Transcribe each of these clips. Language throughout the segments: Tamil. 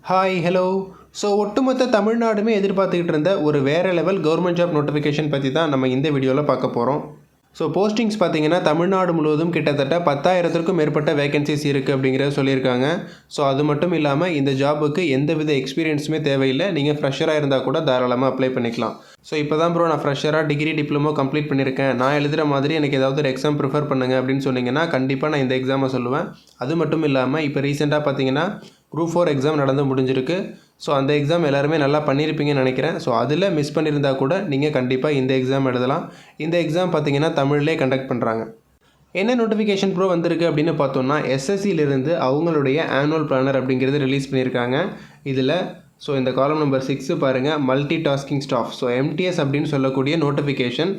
Hi hello. ஸோ ஒட்டுமொத்த தமிழ்நாடுமே எதிர்பார்த்துக்கிட்டு இருந்த ஒரு வேறு லெவல் கவர்மெண்ட் ஜாப் நோட்டிஃபிகேஷன் பற்றி தான் நம்ம இந்த வீடியோவில் பார்க்க போகிறோம். ஸோ போஸ்டிங்ஸ் பார்த்தீங்கன்னா தமிழ்நாடு முழுவதும் கிட்டத்தட்ட 10,000க்கும் மேற்பட்ட வேகன்சிஸ் இருக்குது அப்படிங்கிறத சொல்லியிருக்காங்க. ஸோ அது மட்டும் இல்லாமல் இந்த ஜாபுக்கு எந்தவித எக்ஸ்பீரியன்ஸுமே தேவையில்லை. நீங்கள் ஃப்ரெஷராக இருந்தால் கூட தாராளமாக அப்ளை பண்ணிக்கலாம். ஸோ இப்போ தான் ப்ரோ நான் ஃப்ரெஷராக டிகிரி டிப்ளமோ கம்ப்ளீட் பண்ணியிருக்கேன், நான் எழுதுகிற மாதிரி எனக்கு ஏதாவது ஒரு எக்ஸாம் ப்ரிஃபர் பண்ணுங்கள் அப்படின்னு சொன்னீங்கன்னா கண்டிப்பாக நான் இந்த எக்ஸாமை சொல்லுவேன். அது மட்டும் இல்லாமல் இப்போ ரீசெண்டாக பார்த்தீங்கன்னா Group 4 எக்ஸாம் நடந்து முடிஞ்சிருக்கு. ஸோ அந்த எக்ஸாம் எல்லாருமே நல்லா பண்ணியிருப்பீங்கன்னு நினைக்கிறேன். ஸோ அதில் மிஸ் பண்ணியிருந்தா கூட நீங்கள் கண்டிப்பாக இந்த எக்ஸாம் எழுதலாம். இந்த எக்ஸாம் பார்த்தீங்கன்னா தமிழ்லே கண்டக்ட் பண்ணுறாங்க. என்ன நோட்டிஃபிகேஷன் ப்ரோ வந்திருக்கு அப்படின்னு பார்த்தோம்னா எஸ்எஸ்சியிலிருந்து அவங்களுடைய ஆனுவல் பிளானர் அப்படிங்கிறது ரிலீஸ் பண்ணியிருக்காங்க. இதில் ஸோ இந்த காலம் நம்பர் 6 பாருங்கள், multi tasking staff. So MTS அப்படின்னு சொல்லக்கூடிய நோட்டிஃபிகேஷன்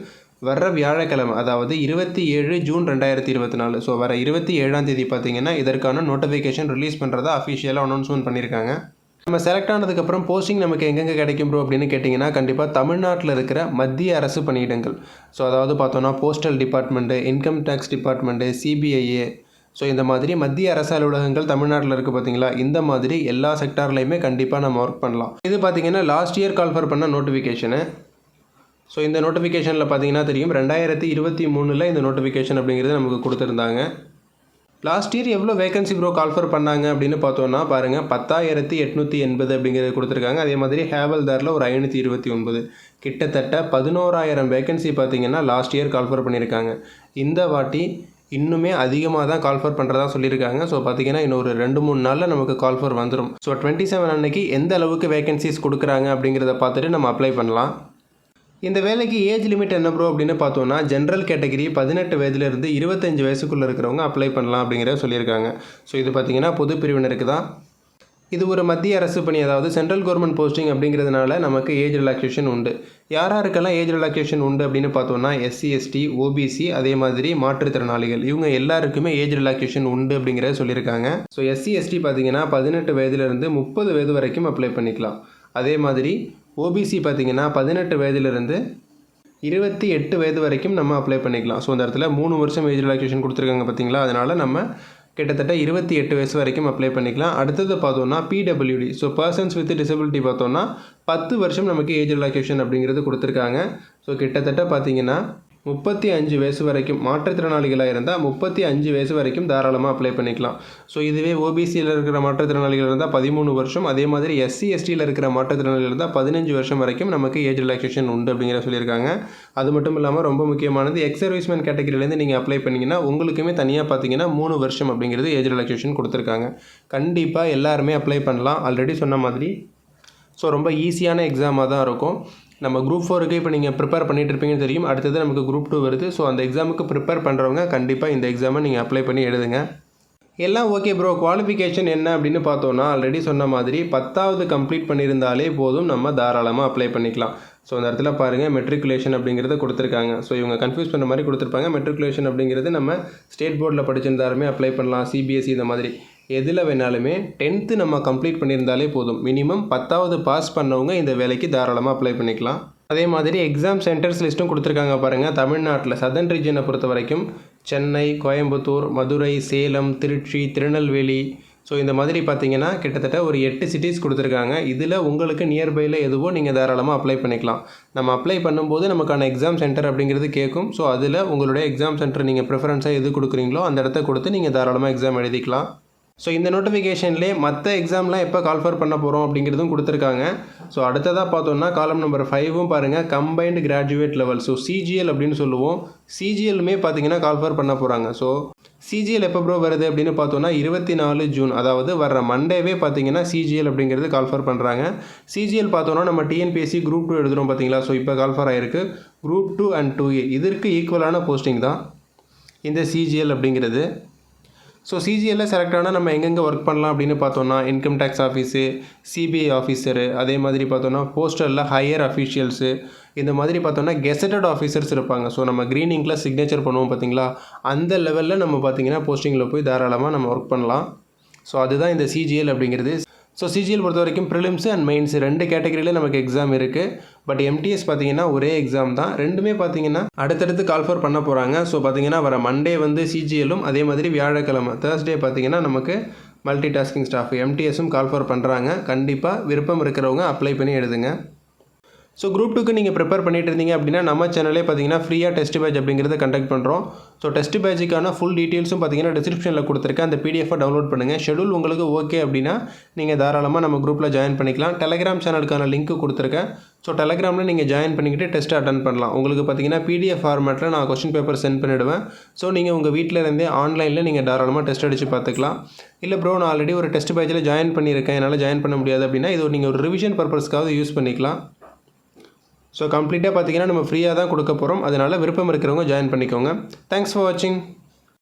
வர்ற வியாழக்கிழமை, அதாவது 27 ஜூன் 2024. ஸோ வர 27ஆம் தேதி பார்த்தீங்கன்னா இதற்கான நோட்டிஃபிகேஷன் ரிலீஸ் பண்ணுறதா அஃபிஷியலாக அனௌன்ஸ்மெண்ட் பண்ணியிருக்காங்க. நம்ம செலக்ட் ஆனதுக்கப்புறம் போஸ்டிங் நமக்கு எங்கெங்கே கிடைக்கும் ப்ரோ அப்படின்னு கேட்டிங்கன்னா கண்டிப்பாக தமிழ்நாட்டில் இருக்கிற மத்திய அரசு பணியிடங்கள். ஸோ அதாவது பார்த்தோன்னா postal department, income tax department, சிபிஐஏ, ஸோ இந்த மாதிரி மத்திய அரசு அலுவலகங்கள் தமிழ்நாட்டில் இருக்குது பார்த்தீங்களா, இந்த மாதிரி எல்லா செக்டார்லையுமே கண்டிப்பாக நம்ம ஒர்க் பண்ணலாம். இது பார்த்தீங்கன்னா லாஸ்ட் இயர் கால்ஃபர் பண்ண நோட்டிஃபிகேஷனு. ஸோ இந்த நோட்டிஃபிகேஷனில் பார்த்தீங்கன்னா தெரியும் 2023 இந்த நோட்டிஃபிகேஷன் அப்படிங்கிறது நமக்கு கொடுத்துருந்தாங்க. லாஸ்ட் இயர் எவ்வளோ வேகன்சி ப்ரோ கால்ஃபர் பண்ணாங்க அப்படின்னு பார்த்தோன்னா பாருங்கள் 10,880 அப்படிங்கிறது கொடுத்துருக்காங்க. அதே மாதிரி ஹேவல்தாரில் ஒரு 529, கிட்டத்தட்ட 11,000 வேகன்சி பார்த்தீங்கன்னா லாஸ்ட் இயர் கால்ஃபர் பண்ணியிருக்காங்க. இந்த வாட்டி இன்னுமே அதிகமாக தான் கால்ஃபர் பண்ணுறதா சொல்லியிருக்காங்க. ஸோ பார்த்தீங்கன்னா இன்னும் ஒரு 2-3 நாளில் நமக்கு கால்ஃபர் வந்துடும். ஸோ 27 அன்னைக்கு எந்த அளவுக்கு வேகன்சிஸ் கொடுக்குறாங்க அப்படிங்கிறத பார்த்துட்டு நம்ம அப்ளை பண்ணலாம். இந்த வேலைக்கு ஏஜ் லிமிட் என்ன ப்ரோ அப்படின்னு பார்த்தோன்னா ஜென்ரல் கேட்டகரி 18 வயதுலேருந்து 25 வயசுக்குள்ளே இருக்கிறவங்க அப்ளை பண்ணலாம் அப்படிங்கிறத சொல்லியிருக்காங்க. ஸோ இது பார்த்திங்கன்னா பொது பிரிவினருக்கு தான். இது ஒரு மத்திய அரசு பணி, அதாவது சென்ட்ரல் கவர்மெண்ட் போஸ்டிங் அப்படிங்கிறதுனால நமக்கு ஏஜ் ரிலாக்ஸேஷன் உண்டு. யாராருக்கெல்லாம் ஏஜ் ரிலாக்ஸேஷன் உண்டு அப்படின்னு பார்த்தோன்னா எஸ்சி, எஸ்டி, ஓபிசி, அதே மாதிரி மாற்றுத்திறனாளிகள், இவங்க எல்லாருக்குமே ஏஜ் ரிலாக்ஸேஷன் உண்டு அப்படிங்கிறத சொல்லியிருக்காங்க. ஸோ எஸ்சி, எஸ்டி பார்த்திங்கன்னா 18 வயதுலேருந்து 30 வயது வரைக்கும் அப்ளை பண்ணிக்கலாம். அதே மாதிரி ஓபிசி பார்த்திங்கன்னா 18 வயதுலேருந்து 28 வயது வரைக்கும் நம்ம அப்ளை பண்ணிக்கலாம். ஸோ அந்த இடத்துல 3 வருஷம் ஏஜ் ரிலாக்ஸேஷன் கொடுத்துருக்காங்க பார்த்தீங்களா, அதனால் நம்ம கிட்டத்தட்ட 28 வயசு வரைக்கும் அப்ளை பண்ணிக்கலாம். அடுத்தது பார்த்தோன்னா PWD, so persons with disability பார்த்தோன்னா 10 வருஷம் நமக்கு ஏஜ் ரிலாக்ஸேஷன் அப்படிங்கிறது கொடுத்துருக்காங்க. ஸோ கிட்டத்தட்ட பார்த்திங்கன்னா 35 வயசு வரைக்கும் மாற்றுத்திறனாளிகளாக இருந்தால் 35 வயசு வரைக்கும் தாராளமாக அப்ளை பண்ணிக்கலாம். ஸோ இதுவே ஓபிசியில் இருக்கிற மாற்றுத்திறனாளிகள் இருந்தால் 13 வருஷம், அதே மாதிரி எஸ்சி, எஸ்டியில் இருக்கிற மாற்றுத்திறனாளிகள் இருந்தால் 15 வருஷம் வரைக்கும் நமக்கு ஏஜ் ரிலாக்ஸேஷன் உண்டு அப்படிங்கிற சொல்லியிருக்காங்க. அது மட்டும் இல்லாமல் ரொம்ப முக்கியமானது எக்ஸ் சர்வீஸ்மேன் கேட்டகரியிலேருந்து நீங்கள் அப்ளை பண்ணிங்கன்னா உங்களுக்குமே தனியாக பார்த்தீங்கன்னா 3 வருஷம் அப்படிங்கிறது ஏஜ் ரிலாக்ஸேஷன் கொடுத்துருக்காங்க. கண்டிப்பாக எல்லாருமே அப்ளை பண்ணலாம். ஆல்ரெடி சொன்ன மாதிரி ஸோ ரொம்ப ஈஸியான எக்ஸாமாக தான் இருக்கும். நம்ம Group 4க்கு இப்போ நீங்கள் ப்ரிப்பேர் பண்ணிகிட்டு இருப்பீங்கன்னு தெரியும். அடுத்தது நமக்கு Group 2 வருது. ஸோ அந்த எக்ஸாமுக்கு ப்ரிப்பேர் பண்ணுறவங்க கண்டிப்பாக இந்த எக்ஸாமை நீங்கள் அப்ளை பண்ணி எழுதுங்க. எல்லாம் ஓகே ப்ரோ, குவாலிஃபிகேஷன் என்ன அப்படின்னு பார்த்தோன்னா ஆல்ரெடி சொன்ன மாதிரி 10வது கம்ப்ளீட் பண்ணியிருந்தாலே போதும், நம்ம தாராளமாக அப்ளை பண்ணிக்கலாம். ஸோ அந்த இடத்துல பாருங்கள் மெட்ரிகுலேஷன் அப்படிங்கிறத கொடுத்துருக்காங்க. ஸோ இவங்க கன்ஃபியூஸ் பண்ண மாதிரி கொடுத்துருப்பாங்க. மெட்ரிகுலேஷன் அப்படிங்கிறது நம்ம ஸ்டேட் போர்டில் படிச்சிருந்தாலுமே அப்ளை பண்ணலாம், சிபிஎஸ்சி இந்த மாதிரி எதில் வேணாலுமே 10th நம்ம கம்ப்ளீட் பண்ணியிருந்தாலே போதும். மினிமம் 10வது பாஸ் பண்ணவங்க இந்த வேலைக்கு தாராளமாக அப்ளை பண்ணிக்கலாம். அதே மாதிரி எக்ஸாம் சென்டர்ஸ் லிஸ்ட்டும் கொடுத்துருக்காங்க பாருங்கள். தமிழ்நாட்டில் சதர்ன் ரீஜனை பொறுத்த வரைக்கும் சென்னை, கோயம்புத்தூர், மதுரை, சேலம், திருச்சி, திருநெல்வேலி, ஸோ இந்த மாதிரி பார்த்தீங்கன்னா கிட்டத்தட்ட ஒரு 8 சிட்டிஸ் கொடுத்துருக்காங்க. இதில் உங்களுக்கு நியர்பையில் எதுவோ நீங்கள் தாராளமாக அப்ளை பண்ணிக்கலாம். நம்ம அப்ளை பண்ணும்போது நமக்கான எக்ஸாம் சென்டர் அப்படிங்கிறது கேட்கும். ஸோ அதில் உங்களுடைய எக்ஸாம் சென்டர் நீங்கள் ப்ரிஃபரன்ஸாக எது கொடுக்குறீங்களோ அந்த இடத்த கொடுத்து நீங்கள் தாராளமாக எக்ஸாம் எழுதிக்கலாம். ஸோ இந்த நோட்டிஃபிகேஷன்லேயே மற்ற எக்ஸாம்லாம் எப்போ கால்ஃபர் பண்ண போகிறோம் அப்படிங்கிறதும் கொடுத்துருக்காங்க. ஸோ அடுத்ததாக பார்த்தோன்னா காலம் நம்பர் 5ம் பாருங்கள், combined graduate level, so CGL அப்படின்னு சொல்லுவோம். சிஜிஎல்லுமே பார்த்தீங்கன்னா கால்ஃபர் பண்ண போகிறாங்க. ஸோ சிஜிஎல் எப்போ ப்ரோ வருது அப்படின்னு பார்த்தோன்னா 24 ஜூன், அதாவது வர்ற மண்டேவே பார்த்தீங்கன்னா சிஜிஎல் அப்படிங்கிறது கால்ஃபர் பண்ணுறாங்க. சிஜிஎல் பார்த்தோன்னா நம்ம டிஎன்பிஎஸ்சி Group 2 எழுதுகிறோம் பார்த்தீங்களா, ஸோ இப்போ கால்ஃபர் ஆகிருக்கு. Group 2 and 2A இதற்கு ஈக்குவலான போஸ்டிங் தான் இந்த சிஜிஎல் அப்படிங்கிறது. ஸோ சிஜிஎல்லில் செலக்ட் ஆனால் நம்ம எங்கெங்கே ஒர்க் பண்ணலாம் அப்படின்னு பார்த்தோன்னா income tax office, CBI officer, அதே மாதிரி பார்த்தோன்னா போஸ்டலில் ஹையர் அஃபீஷியல்ஸு, இந்த மாதிரி பார்த்தோன்னா கெசட்டட் ஆஃபீஸர்ஸ் இருப்பாங்க. ஸோ நம்ம க்ரீன் இங்கில் சிக்னேச்சர் பண்ணுவோம் பார்த்தீங்களா, அந்த லெவலில் நம்ம பார்த்திங்கன்னா போஸ்டிங்கில் போய் தாராளமாக நம்ம ஒர்க் பண்ணலாம். ஸோ அதுதான் இந்த சிஜிஎல் அப்படிங்கிறது. ஸோ சிஜிஎல் பொறுத்த வரைக்கும் ப்ரிலிம்ஸ் அண்ட் மெயின்ஸ் 2 கேட்டகரியில் நமக்கு எக்ஸாம் இருக்குது. பட் எம்டிஎஸ் பார்த்தீங்கன்னா ஒரே எக்ஸாம் தான். ரெண்டுமே பார்த்தீங்கன்னா அடுத்தடுத்து கால்ஃபர் பண்ண போகிறாங்க. ஸோ பார்த்தீங்கன்னா வர மண்டே வந்து சிஜிஎல்லும், அதே மாதிரி வியாழக்கிழமை தேர்ஸ்டே பார்த்தீங்கன்னா நமக்கு மல்டி டாஸ்கிங் ஸ்டாஃப் எம்டிஎஸும் கால் ஃபார் பண்ணுறாங்க. கண்டிப்பாக விருப்பம் இருக்கிறவங்க அப்ளை பண்ணி எழுதுங்க. ஸோ குரூப் 2க்கு நீங்கள் ப்ரிப்பேர் பண்ணிட்டு இருந்தீங்க அப்படின்னா நம்ம சேனலே பார்த்தீங்கன்னா ஃப்ரீயாக டெஸ்ட் பேட்ச் அப்படிங்கிறத கண்டக்ட் பண்ணுறோம். ஸோ டெஸ்ட் பேட்சுக்கான ஃபுல் டீட்டெயில்ஸும் பார்த்தீங்கன்னா டிஸ்கிரிப்ஷனில் கொடுத்துருக்கேன். அந்த பிடிஎஃபை டவுன்லோட் பண்ணுங்கள். ஷெடியூல் உங்களுக்கு ஓகே அப்படின்னா நீங்கள் தாராளமாக நம்ம குரூப்பில் ஜாயின் பண்ணிக்கலாம். டெலகிராம் சேனலுக்கான லிங்க் கொடுத்துருக்கேன். ஸோ டெலகிராமில் நீங்கள் ஜாயின் பண்ணிக்கிட்டு டெஸ்ட் அட்டன் பண்ணலாம். உங்களுக்கு பார்த்தீங்கன்னா பிடிஎஃப் ஃபார்மேட்டில் நான் கொஸ்டின் பேப்பர் சென்ட் பண்ணிவிடுவேன். ஸோ நீங்கள் உங்கள் வீட்டில் இருந்தே ஆன்லைனில் நீங்கள் தாராளமாக டெஸ்ட் அடித்து பார்த்துக்கலாம். இல்லை ப்ரோ நான் ஆல்ரெடி ஒரு டெஸ்ட் பேட்சில் ஜாயின் பண்ணியிருக்கேன், என்னால் ஜாயின் பண்ண முடியாது அப்படின்னா இது நீங்கள் ஒரு ரிவிஷன் பர்பஸ்க்காவது யூஸ் பண்ணிக்கலாம். ஸோ கம்ப்ளீட்டாக பார்த்தீங்கன்னா நம்ம ஃப்ரீயாக தான் கொடுக்க போகிறோம். அதனால் விருப்பம் இருக்கிறவங்க ஜாயின் பண்ணிக்கோங்க. தேங்க்ஸ் ஃபார் வாட்சிங்.